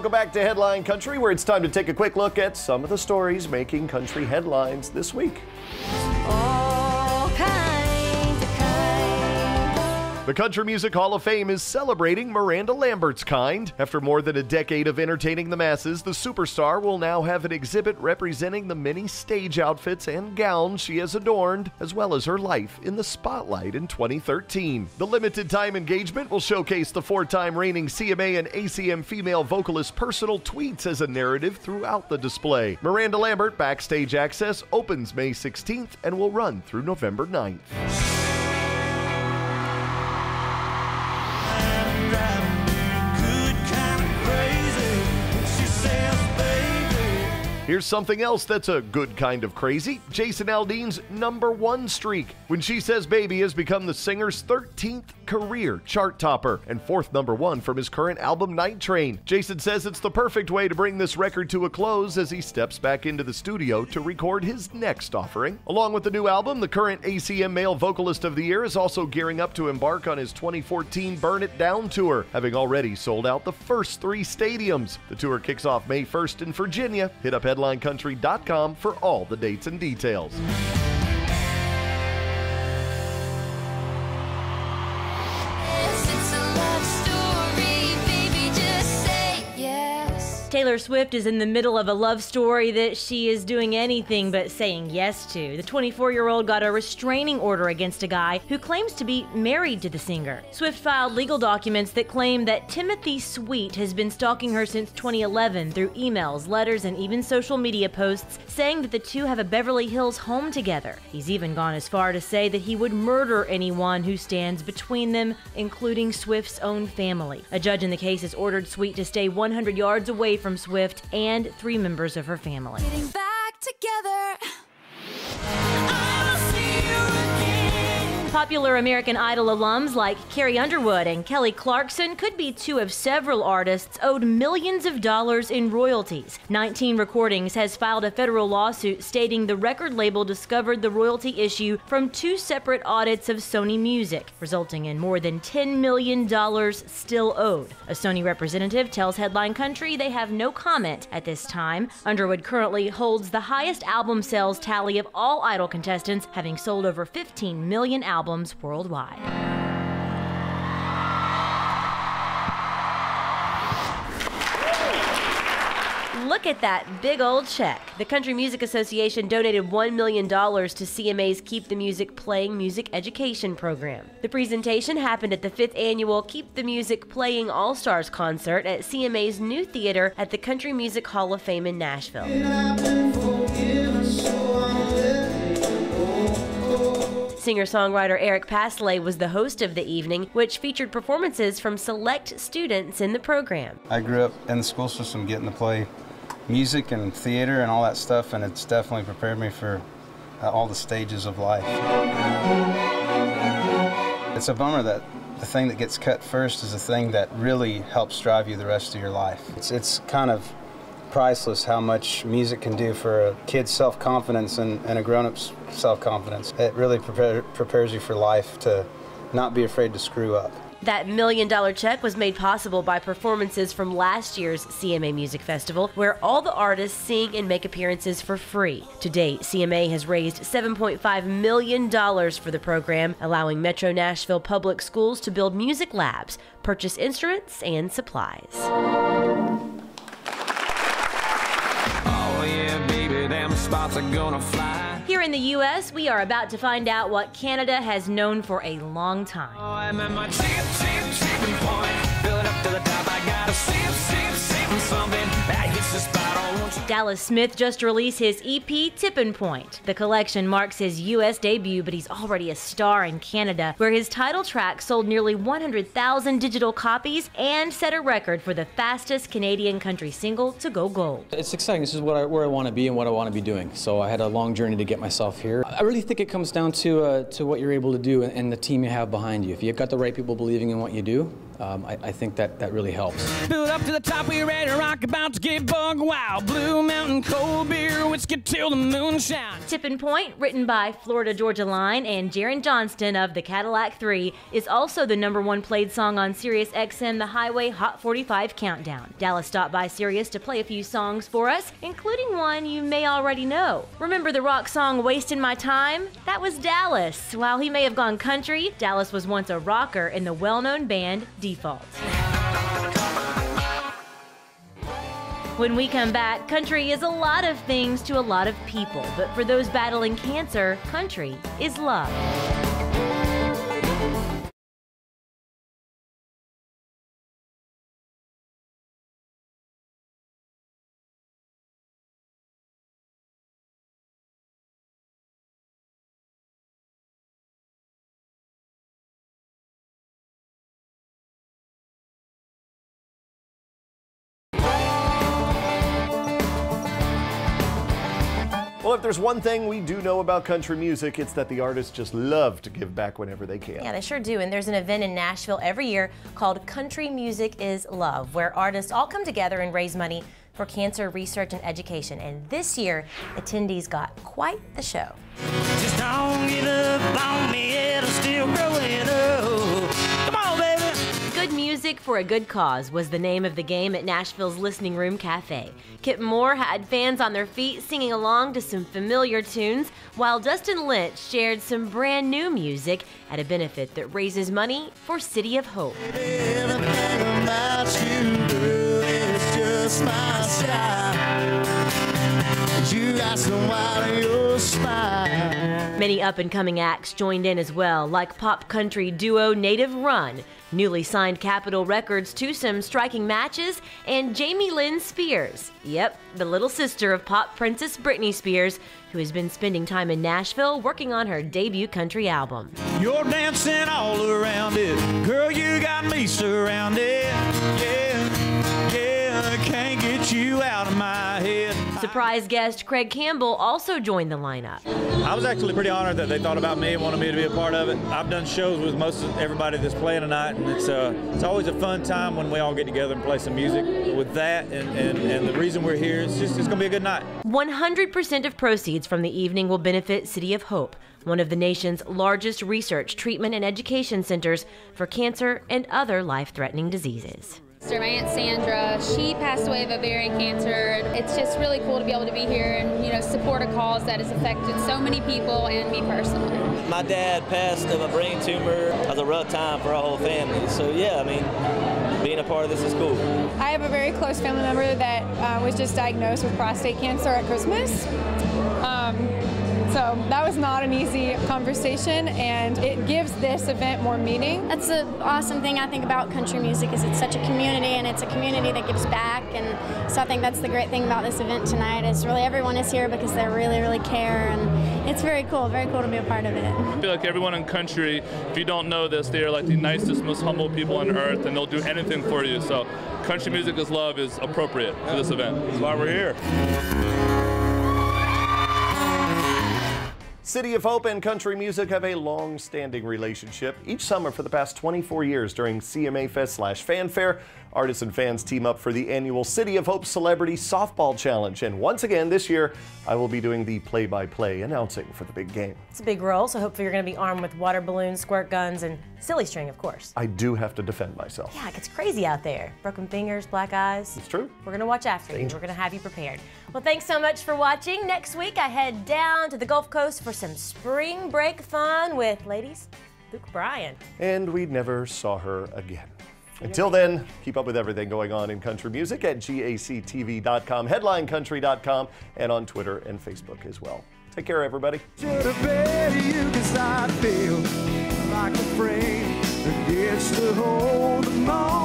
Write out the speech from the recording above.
Welcome back to Headline Country, where it's time to take a quick look at some of the stories making country headlines this week. The Country Music Hall of Fame is celebrating Miranda Lambert's kind. After more than a decade of entertaining the masses, the superstar will now have an exhibit representing the many stage outfits and gowns she has adorned, as well as her life in the spotlight in 2013. The limited-time engagement will showcase the four-time reigning CMA and ACM female vocalist's personal tweets as a narrative throughout the display. Miranda Lambert Backstage Access opens May 16th and will run through November 9th. Here's something else that's a good kind of crazy. Jason Aldean's #1 streak. When She Says Baby has become the singer's 13th career chart topper and 4th #1 from his current album Night Train. Jason says it's the perfect way to bring this record to a close as he steps back into the studio to record his next offering. Along with the new album, the current ACM Male Vocalist of the Year is also gearing up to embark on his 2014 Burn It Down tour, having already sold out the first 3 stadiums. The tour kicks off May 1st in Virginia. Hit up HeadlineCountry.com for all the dates and details. Taylor Swift is in the middle of a love story that she is doing anything but saying yes to. The 24-year-old got a restraining order against a guy who claims to be married to the singer. Swift filed legal documents that claim that Timothy Sweet has been stalking her since 2011 through emails, letters, and even social media posts, saying that the two have a Beverly Hills home together. He's even gone as far to say that he would murder anyone who stands between them, including Swift's own family. A judge in the case has ordered Sweet to stay 100 yards away from Swift and 3 members of her family. Getting back together. Popular American Idol alums like Carrie Underwood and Kelly Clarkson could be 2 of several artists owed millions of dollars in royalties. 19 Recordings has filed a federal lawsuit stating the record label discovered the royalty issue from 2 separate audits of Sony Music, resulting in more than $10 million still owed. A Sony representative tells Headline Country they have no comment at this time. Underwood currently holds the highest album sales tally of all Idol contestants, having sold over 15 million albums worldwide. Look at that big old check. The Country Music Association donated $1 million to CMA's Keep the Music Playing music education program. The presentation happened at the 5th annual Keep the Music Playing All-Stars concert at CMA's new theater at the Country Music Hall of Fame in Nashville. Singer-songwriter Eric Paslay was the host of the evening, which featured performances from select students in the program. I grew up in the school system getting to play music and theater and all that stuff, and it's definitely prepared me for all the stages of life. It's a bummer that the thing that gets cut first is the thing that really helps drive you the rest of your life. It's kind of priceless how much music can do for a kid's self-confidence and a grown-up's self-confidence. It really prepares you for life to not be afraid to screw up. That $1 million check was made possible by performances from last year's CMA Music Festival, where all the artists sing and make appearances for free. To date, CMA has raised $7.5 million for the program, allowing Metro Nashville public schools to build music labs, purchase instruments, and supplies. Spots are gonna fly. Here in the U.S., we are about to find out what Canada has known for a long time. Oh, I'm at my tipping point. Build up to the top, I gotta sip something that hits the spot on. Dallas Smith just released his EP, Tippin' Point. The collection marks his U.S. debut, but he's already a star in Canada, where his title track sold nearly 100,000 digital copies and set a record for the fastest Canadian country single to go gold. It's exciting. This is where I want to be and what I want to be doing. So I had a long journey to get myself here. I really think it comes down to what you're able to do and the team you have behind you. If you've got the right people believing in what you do, I think that really helps. Build up to the top, we ready to rock, about to get bug wild. Blue Mountain cold beer, whiskey till the moon shines. Tipping Point, written by Florida Georgia Line and Jaron Johnston of the Cadillac 3, is also the #1 played song on Sirius XM, the Highway Hot 45 Countdown. Dallas stopped by Sirius to play a few songs for us, including one you may already know. Remember the rock song Wasting My Time? That was Dallas. While he may have gone country, Dallas was once a rocker in the well-known band Default. When we come back, country is a lot of things to a lot of people, but for those battling cancer, country is love. Well, if there's one thing we do know about country music, it's that the artists just love to give back whenever they can. Yeah, they sure do. And there's an event in Nashville every year called Country Music is Love, where artists all come together and raise money for cancer research and education. And this year, attendees got quite the show. Just don't give up on me, it'll still growing up. Come on, baby. Good Music for a Good Cause was the name of the game at Nashville's Listening Room Cafe. Kip Moore had fans on their feet singing along to some familiar tunes, while Dustin Lynch shared some brand new music at a benefit that raises money for City of Hope. Everything about you, girl, is just my style. You got some white on your spine. Many up-and-coming acts joined in as well, like pop country duo Native Run, newly signed Capitol Records to some striking matches, and Lynn Spears. Yep, the little sister of pop princess Britney Spears, who has been spending time in Nashville working on her debut country album. You're dancing all around it, girl, you got me surrounded. Yeah, I can't get you out of my head. Surprise guest Craig Campbell also joined the lineup. I was actually pretty honored that they thought about me and wanted me to be a part of it. I've done shows with most of everybody that's playing tonight, and it's always a fun time when we all get together and play some music. With that and the reason we're here, it's going to be a good night. 100% of proceeds from the evening will benefit City of Hope, one of the nation's largest research, treatment, and education centers for cancer and other life-threatening diseases. My Aunt Sandra, she passed away of ovarian cancer. It's just really cool to be able to be here and, support a cause that has affected so many people and me personally. My dad passed of a brain tumor. It was a rough time for our whole family. So yeah, I mean, being a part of this is cool. I have a very close family member that was just diagnosed with prostate cancer at Christmas. So that was not an easy conversation, and it gives this event more meaning. That's the awesome thing I think about country music is it's such a community, and it's a community that gives back. And so I think that's the great thing about this event tonight is really everyone is here because they really, really care, and it's very cool to be a part of it. I feel like everyone in country, if you don't know this, they are like the nicest, most humble people on earth, and they'll do anything for you. So Country Music is Love is appropriate for this event. That's why we're here. City of Hope and country music have a long-standing relationship. Each summer for the past 24 years during CMA Fest/Fanfare, artists and fans team up for the annual City of Hope Celebrity Softball Challenge. And once again this year, I will be doing the play-by-play announcing for the big game. It's a big role, so hopefully you're going to be armed with water balloons, squirt guns, and silly string, of course. I do have to defend myself. Yeah, it gets crazy out there. Broken fingers, black eyes. It's true. We're going to watch after you. We're going to have you prepared. Well, thanks so much for watching. Next week, I head down to the Gulf Coast for some spring break fun with, ladies, Luke Bryan. And we never saw her again. Until then, keep up with everything going on in country music at GACTV.com, HeadlineCountry.com, and on Twitter and Facebook as well. Take care, everybody. I feel like a frame that gets to hold them all.